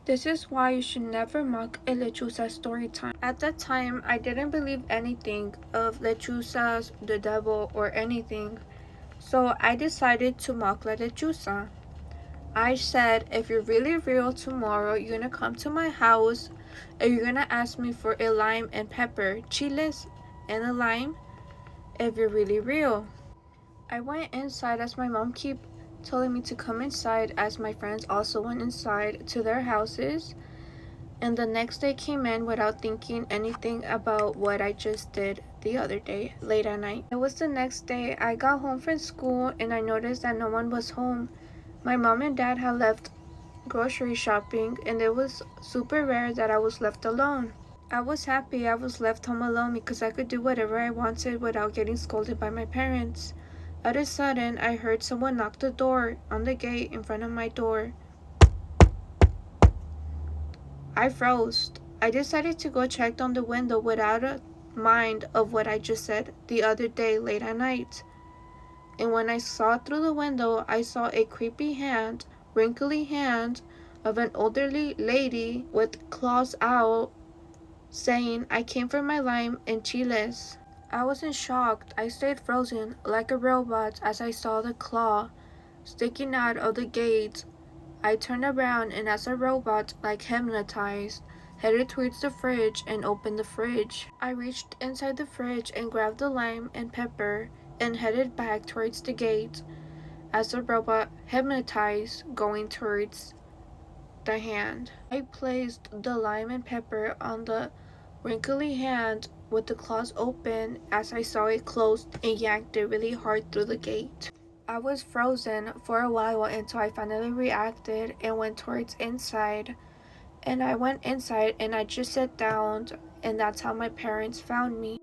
This is why you should never mock a lechuza story time. At that time, I didn't believe anything of lechuzas, the devil, or anything. So I decided to mock la lechuza. I said, if you're really real tomorrow, you're gonna come to my house and you're gonna ask me for a lime and pepper, chiles and a lime, if you're really real. I went inside as my mom kept telling me to come inside as my friends also went inside to their houses. And the next day came in without thinking anything about what I just did the other day, late at night. It was the next day. I got home from school and I noticed that no one was home. My mom and dad had left grocery shopping and it was super rare that I was left alone. I was happy I was left home alone because I could do whatever I wanted without getting scolded by my parents. All of a sudden, I heard someone knock the door on the gate in front of my door. I froze. I decided to go check on the window without a mind of what I just said the other day late at night. And when I saw through the window, I saw a creepy hand, wrinkly hand of an elderly lady with claws out saying, I came for my lime and chiles. I wasn't shocked. I stayed frozen like a robot as I saw the claw sticking out of the gate. I turned around and as a robot, like hypnotized, headed towards the fridge and opened the fridge. I reached inside the fridge and grabbed the lime and pepper and headed back towards the gate as the robot hypnotized going towards the hand. I placed the lime and pepper on the wrinkly hand with the claws open as I saw it closed and yanked it really hard through the gate. I was frozen for a while until I finally reacted and went towards inside. And I went inside and I just sat down and that's how my parents found me.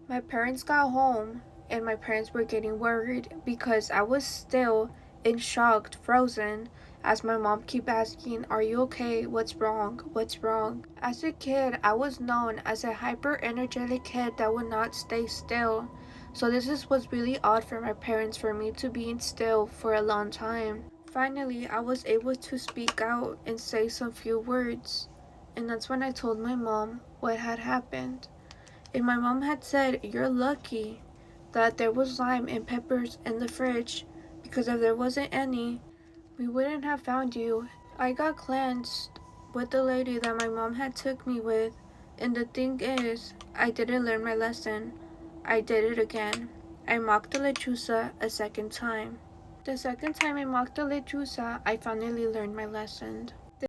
My parents got home and my parents were getting worried because I was still in shock, frozen, as my mom kept asking, are you okay? What's wrong? What's wrong? As a kid, I was known as a hyper energetic kid that would not stay still. So was really odd for my parents for me to be still for a long time. Finally, I was able to speak out and say some few words. And that's when I told my mom what had happened. And my mom had said, you're lucky that there was lime and peppers in the fridge, because if there wasn't any, we wouldn't have found you. I got cleansed with the lady that my mom had took me with, and the thing is, I didn't learn my lesson. I did it again. I mocked the lechuza a second time. The second time I mocked the lechuza, I finally learned my lesson.